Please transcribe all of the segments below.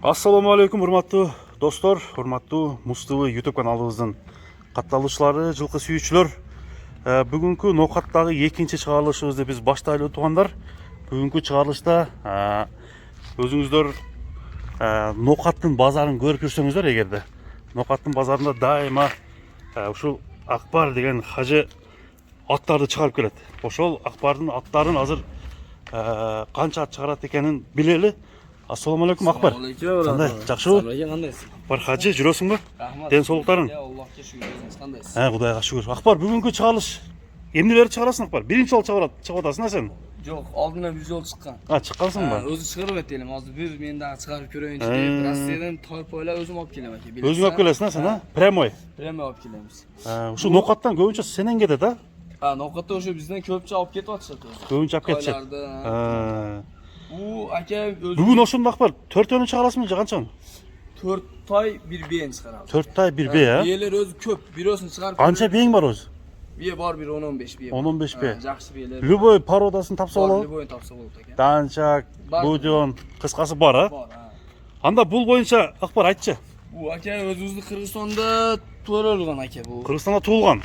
Assalamu alaikum, урматтуу достор, урматтуу Муз ТВ YouTube каналыбыздын катталуучулары, жылкы сүйүүчүлөр. Бүгүнкү ноокаттагы экинчи чыгарылышыбызды биз баштайлы туугандар. Бүгүнкү чыгарылышта өзүңүздөр ноокаттын базарын көрүп жүрсөңүздөр, эгерде ноокаттын базарында дайыма ушул Акбар деген хажы аттарды чыгарып келет. Ошол Акбардын аттарын азыр канча ат чыгарат экенин билели. Assalamu alaikum Akbar. Qanday? Жақшыбы? Акбар хажы жүрөсүңбү? Ден соолуктарың? Аллахка шүгүр, кандай? Кудайга шүгүр. Акбар, бүгүнкү чыгарылыш эмнелерди чыгарасың Акбар? Биринчи жолу чыгып атасың сен? Жок, алдынан бир жол чыккан. Чыккансыңбы? Өзү чыгарып этелим. Азыр бир мен дагы чыгарып көрөйүнчү деп, Россиядан тойпойла өзүм алып келем аке. Өзүң алып келесиң, сен, Прямой. Прямой алып келебиз. Ушу ноокаттан көбүнчө сенен кетет, Ноокатта ошо бизден көпчө алып кетип атышат өзү. Көбүнчө алып кетишет. Бу аке өзү Бүгүн ошондо Акбар 4төнү чыгарасыңбы же канчаны? 4 тай, 1 бейин чыгарабыз. 4 тай 1 бей, Биелер өзү көп, бирөөсүн чыгарып. Канча бейиң бар өзү? Бие бар, бир 10-15 бие. 10-15 бей. Жакшы биелер. Любой породасын тапса болобу? Любой тапса болот аке. Данчак, будион, кыскасы бар, Бар, Анда бул боюнча Акбар айтчы. Бу аке өзүбүздүн Кыргызстанда төрөлгөн аке бу. Кыргызстанда туулган.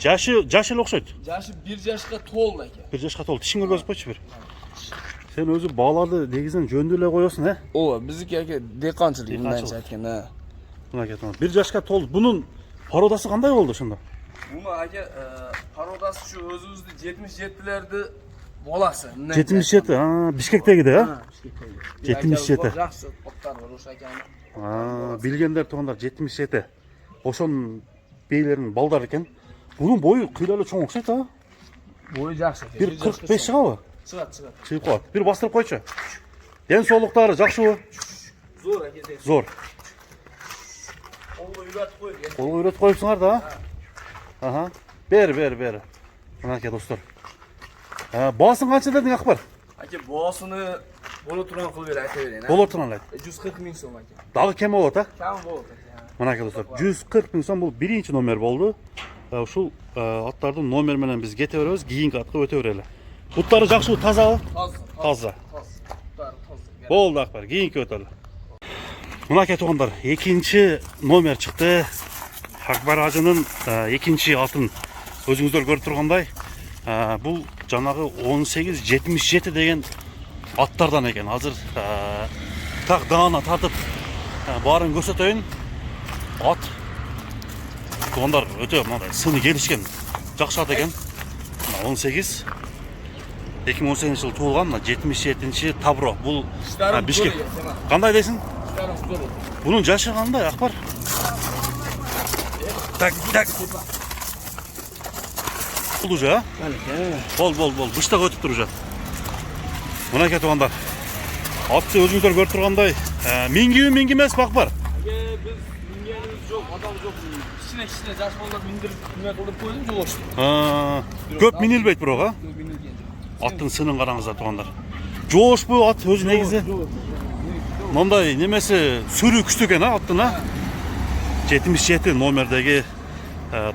Жашы эле окшойт. Жашы 1 жашка толду аке. 1 жашка толду. Тишиңи көргөзүп койчу бир. Сен өзү бааларды негизинен жөндүү эле коесуң, Ооба, биздики аке деканчылык мындайча айтканда. Мына 1 жашка толду. Бунун породасы кандай болду ошондо? Муну аке породасы ушу өзүбүздүн 77лерди баласы. 77, Бишкектеги да, Бишкектеги. 77. Жакшы оттар бар ошо акенин. Билгендер туугандар 77. Ошонун бейлеринин балдары экен. Бунун бою кыйла эле чоң окшойт, Бою жакшы. Бир 45 чыгабы? Чыгат. Чыгып калат. Бир бастырып койчу. Ден соолуктары жакшыбы? Зор аке. Зор. Колго үйрөтүп койду. Колго үйрөтүп коюпсуңар да? Бер. Мынакей достор. Баасын канча дедиң Акбар? Аке боосуну боло турган кылып айта берейин. Боло турган айт. 140 миң сом аке. Дагы кем болот, Кем болот аке. Мынакей достор, 140 миң сом бул биринчи номер болду. Ушул аттардын номер менен биз кете беребиз, кийинки атка өтө берели. Буттары жакшыбы, тазабы? Таза. Болду Акбар, кийинки өтөлү. Мынакей туугандар, экинчи номер чыкты. Акбар ажынын экинчи атын өзүңүздөр көрүп тургандай, бул жанагы 1877 деген аттардан экен. Азыр так даана тартып баарын көрсөтөйүн. Ат туугандар өтө мындай сыны келишкен жакшы ат экен. 18 2018 жылы туулган, 77-чи Табро. Бул Бишкек. Кандай дейсиң? Бунун жашы кандай Акбар? Так. Бул уже, Бол. Быштак өтүп тур уже. Мынакей туугандар. Атты өзүңүздөр көрүп тургандай, миңги эмес Акбар? Biz mingenimiz yok, adam yok. Kişine жаш балдар миндирип күмө кылдырып койдум, жолошту. Көп минилбейт бирок, Көп минилген. Аттын сынын караңыздар туугандар. Жоошпу ат өзү негизи? Мындай немеси сүрүү күчтүү экен, аттын, 77 номердеги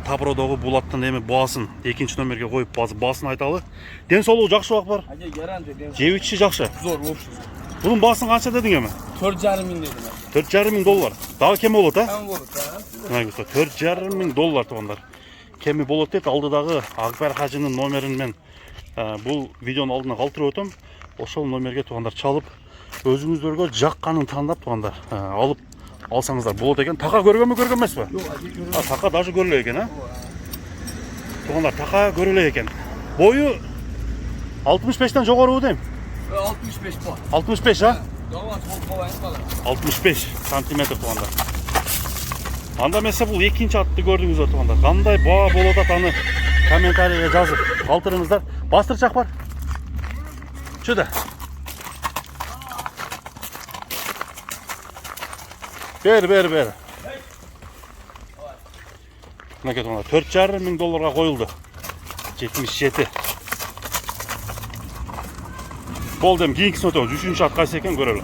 Табродогу бул аттын эми баасын экинчи номерге коюп баасын айталы. Ден соолугу жакшыбы Акбар? Аке гарант ден. Жеп ичиши жакшы. Зор вообще. Bunun baaсын канча дедиң эми? 4,5 миң дедим. 4,5 миң доллар. Дагы кеми болот, Кем болот, 4,5 миң доллар туугандар. Кеми болот дейт. Алдыдагы Акбар хажынын номерин мен бул видеонун алдына калтырып өтөм. Ошол номерге туугандар чалып, өзүңүздөргө жакканын тандап туугандар алып алсаңыздар болот экен. Така көргөнбү, көргөн эмеспи? Жок, аке көргөн. Така дажы көрөлө экен, Туугандар, така көрөлө экен. Бою 65тен жогорубу дейм? 65 бар. 65, Давай, калайын калай. 65 сантиметр туугандар. Анда эмесе бул экинчи атты көрдүңүздөр туугандар. Кандай баа болот аны комментарийге жазып калтырыңыздар. Бастырчак бар. Чүдө. Бер. Мынакей туугандар, 4,5 миң долларга коюлду. 77. Болду, эми кийинкисин өтөбүз. 3-үчү ат кайсы экен көрөлү.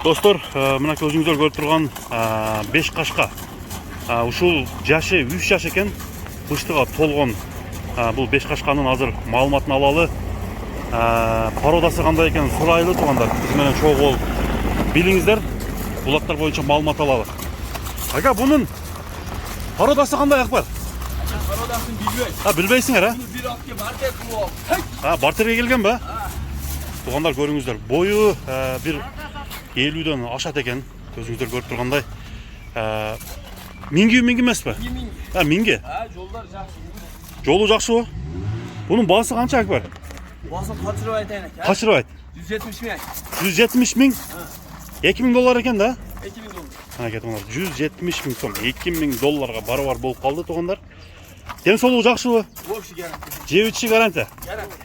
Достор, мынакей өзүңүздөр көрүп турган 5 кашка. Ушул жашы 3 жаш экен. Быштыга толгон бул 5 кашканын азыр маалыматын алалы. Parodası qanday ekan suraylı tuğanlar. Biz menen çoğu ol bilingizler. Bulatlar boyunca malumat alalım. Aga bunun parodası qanday Akbar? Parodasını bilmiyorum. Ha bilbeysinger ha? Bir hafta market bu. Hey. Ha barterge gelgen be? Tuğanlar görüңүздөр. Boyu bir 50'den aşağı eken. Gözünüzдөр görüp turganday. Mingi emes be? Yemin. Ha mingi. Ha yollar жақсы. Jolu jakşı o. Bunun bağısı kança Akbar? Basın kaçırıp aytayın aka. Kaçırıp ayt? 170 bin. 170 bin. 2000 dolar eken da. 2000 dolar. Ha ketіңler. 170 bin som. 2000 dollarga barobar болып қалды туғандар. Денсаулығы жақсы bu. Вообще garanti. Жеп içi garanti. Garanti.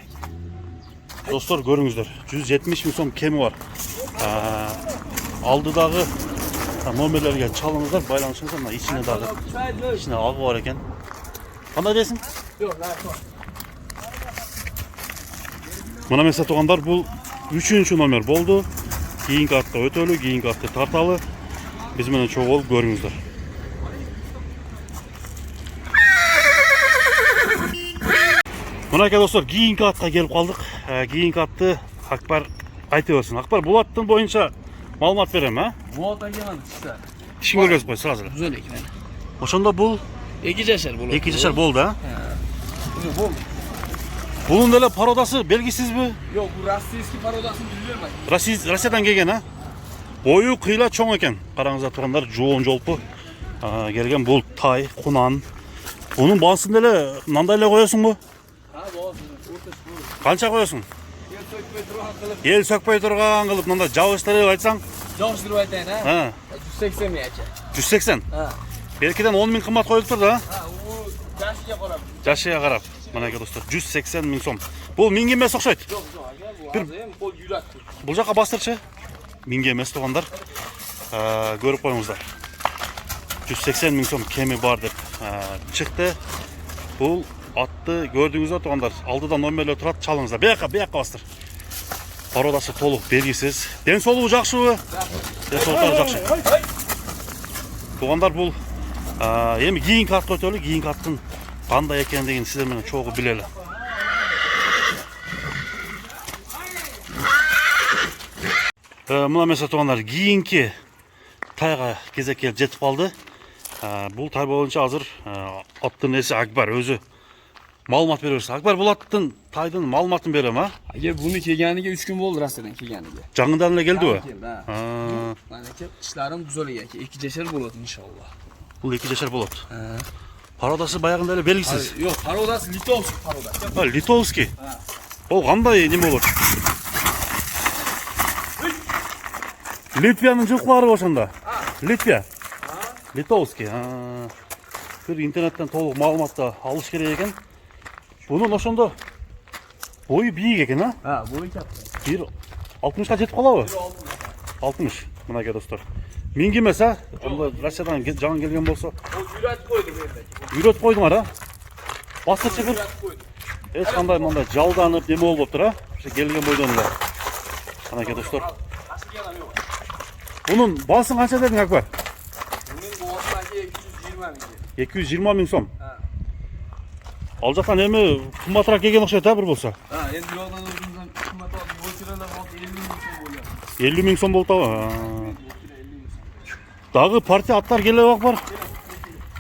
Dostlar görüңүздөр. 170 bin som kemi var. Aldıдағы номерлерге çalыңыздар, байланышыңыздар. Мына içine дағы. İçine algı var eken. Qандай дейсің? Yok, lan. Мына mesela туғандар бұл 3-cü номер болды. Keyinki atqa ötölü, keyinki atqa tartalı. Biz menen çoğu olup görüңүздөр. Mınaka dostlar, keyinki atqa kelip kaldık. Keyinki attı Akbar aytып берсин. Akbar бұл аттың boyunca malumat berem ha? Вот агенат işte. Işin görgözüp koy sırası. Güzel ekmen. Oşonda бұл 2 yaşar bu. 2 yaşar boldu ha? Bu. Bunun da parodası belgisiz mi? Yok, bu Rossiyski parodasını bilmiyorum ben. Rusya'dan kelgen ha? Boyu kıyla çoğun eken. Qarаңыздар tuğanlar жоğun жолпу. Gelgen бұл tay, kunan. Bunun bağısında ele nandayla koyuyorsun mu? Ha, bu. Ortası bu. Kança koyuyorsun? Yer sökmey durgan kılıp. El sökpey turgan kılıp nanda jabıştırıp aytsaң? Jabıştırıp aytayın ha. Ha. 180 mi aka? 180. Ha. Belkiden 10 bin kımmat koyup turdu ha? Ha, o yaşıya qarab. Жашыya qarab. Mana dostlar 180 bin som. Бұл mingi emas okşayt. Yok, yok aka, bu az hem kol yurak. Бұл жаққа bastırçı. Mingi emas tuğanlar. Görüp koyuңuzдар. 180 bin som kemi var dep çıktı. Бұл atты gördüğünüzde tuğanlar. Aldıda номерлер turат, çalыңızдар. Beyakka bastır. Parodası толық belgisiz. Денсаулығы жақсы bu. Денсаулықтары жақсы. Tuğanlar бұл эми кийинки атқа өтөлү. Кийинки аттын qanday ekendигин сиздер менен чогуу билели. Мына mesela туғандар кийинки тайга кезек келип жетип калды. Бул тай боюнча азыр аттын эси Акбар өзү маалымат бере берсин. Акбар бул аттын тайдын маалыматын берем ha? Aka buni kelganiga 3 kun bo'ldi Rossiyadan kelganiga. Жаңыдан эле келдиби? Mana aka ishlarim güzel aka. 2 yaşar bo'ladi inshaalloh. Бул 2 жашар болот. Parodası баягында эле белгисиз. Yok, parodası Litovskiy parodası. Литовский. Ол кандай неме болот? Литвянын жылкылары ошондо. Литвя. Литовский. Бир интернеттен толук маалыматты алыш керек экен. Bunun ошондо бою бийик экен, а? Ha, bu iki yaptı. Бир 60га жетип калабы? 60. Мынакей достор. Минги эмес, а? Анда Россиядан жаңы келген болсо, O yürat koydu bende. үйрөтүп койдуңар, а? Бастырчы бир Yürat koydu. эч кандай мындай жалданып неме болуптур, а? Ошо келген бойдон эле. Мынакей достор. Başka yalan yok. Bunun baaсын канча дедиң, Акбар? Bunun boğazına aka 220 bin. 220 миң сом. Ha. Ал жактан эми кымбатыраак келген окшойт, а бир болсо? Ha, endi yoldan özümüzden kıymet aldım. Boşiralar oldu 50 bin son oluyor. 50 миң сом болуп атабы? 50 bin son. Дагы партия аттар келеби Акбар?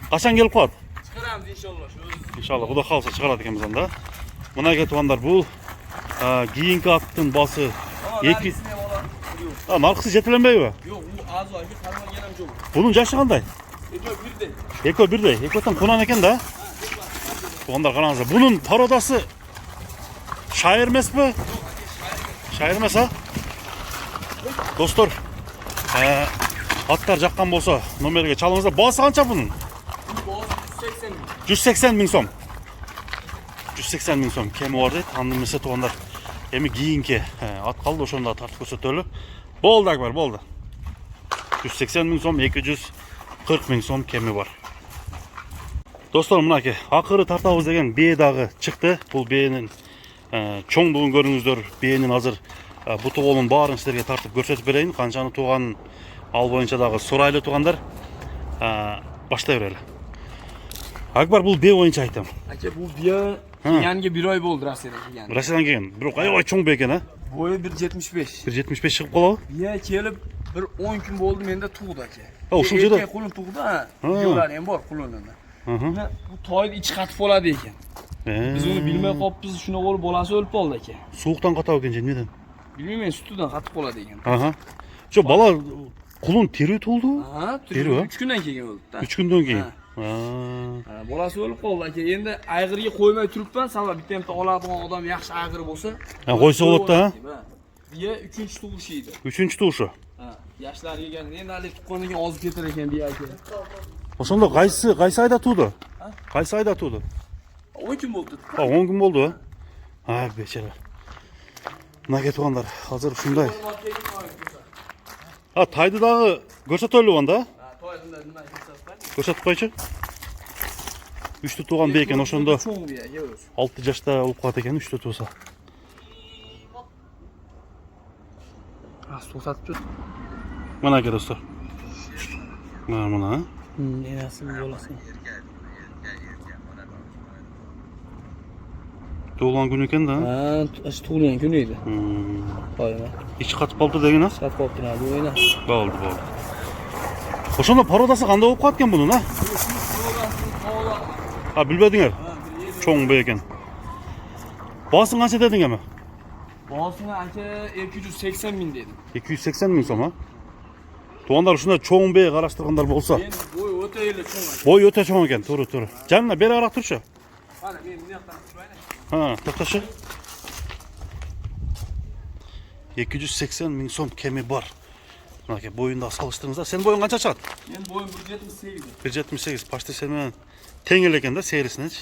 Качан келип калат? Çıkaramiz inşallah. Şu Иншалла, Кудай кааласа чыгарат экенбиз анда. Мынакей туугандар, бул кийинки аттын басы Ama 2. vergisine olan yok. Наркысы жетиленбейби? Yok, bu az var. Bir karma gelen çok. Bunun жашы кандай? Yok, bir de. Экөө бирдей. Экөөтөн кунан экен да. Туугандар караңыздар. Bunun parodası шайыр эмеспи? Шайыр эмес, а? Достор, аттар жаккан болсо номерге чалыңыздар. Баасы канча bunun? Bu boğaz 180 bin. 180 миң сом. 180 миң сом кеми бар дейт. Аны эмесе туугандар. Эми кийинки ат калды, ошондо тартып көрсөтөлү. Болду Акбар, болду. 180 миң сом, 240 миң сом кеми бар. Достор, мынакей акыры тартабыз деген бээ дагы чыкты. Бул бээнин чоңдугун көрүңүздөр. Бээнин азыр буту колун баарын силерге тартып көрсөтүп берейин. Канчаны тууганын ал боюнча дагы сурайлы туугандар. Баштай берели. Акбар, бул бээ боюнча айтам. Aka bu biya Kelganiga 1 oy bo'ldi Rossiyadan kelgan. Rossiyadan kelgan. Biroq ayoy cho'ng ekan ha. Bo'yi 1.75. 1.75 chiqib qoladi. Ya kelib bir 10 kun bo'ldi menda tug'di aka. Ha, o'sha yerda. Qo'lim tug'di ha. Yo'llar ham bor qo'limda. Bu toyni ichi qatib qoladi ekan. Biz uni bilmay qolibmiz, shuna bo'lib bolasi o'lib qoldi aka. Sovuqdan qatib ekan, nimadan? Bilmayman, sutidan qatib qoladi ekan. Aha. Shu bola qulun teri to'ldi. Ha, 3 kundan keyin o'ldi-da. 3 kundan keyin. Ha, bolasi o'lib qoldi aka. Endi ayg'irga qo'ymay turibman, sabab bitta ham oladigan odam yaxshi ayg'ir bo'lsa, Ha, qo'ysa bo'ladi-da. Biya 3-chi tug'ish edi. 3-chi tug'ishi. Ha, yoshlar yegan. Endi hali tuqqaniga ozib ketar ekan biya aka. O'shanda qaysi oyda tug'di? Qaysi oyda tug'di? 10 kun bo'ldi. Ha, 10 kun bo'ldi. Ha, bechara. Nagetvanlar, hozir shunday. Ha, Taydidagi ko'rsatolganda? Ha, to'yda nima ko'rsatgan? Ko'rsatib qo'ychi. 3 ta tug'an ekan o'shanda. Cho'ng biya, yo'q. 6 yoshda o'lib qoldi ekan 3 ta tug'sa. Ha, to'xtatib tur. Mana aka do'stlar. Mana. Enasi bolasi. Tug'ilgan kun ekan-da. Ha, tug'ilgan kun edi. Qo'yma. Ichi qatib qoldi degan-a? Qatib qolibdi bu o'yna. Bo'ldi. O'shanda parodasi qanday bo'lib qolgan buni, ha? Ha, bilmadinglar. Cho'ng bu ekan. Bosin qancha deding ama? Bosini aka 280 ming dedim. 280 ming so'm, ha? To'g'anlar shunda cho'ng bey qarashtirganlar bo'lsa. Endi bo'y o'ta yili cho'ng aka. Bo'y o'ta cho'ng ekan, to'g'ri. Janna beri qarab turchi. Mana men bu yoqdan tushmayman. Ha, to'xtashi. 280 ming so'm kemi bor. Mana bo'yinda solishtiringizda. Sen bo'ying qancha chiqadi? Men bo'yim 178. 178. Pashta sen bilan teng ekanda serisini-chi.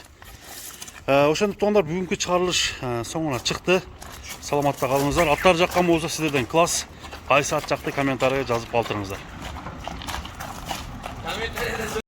O'shanda to'g'anlar bugungi chiqarilish so'ngina chiqdi. Salomatda qolingizlar. Atlar jaqqan bo'lsa sizlardan klass, qaysi at chaqdi kommentariyaga yozib qoldiringizlar.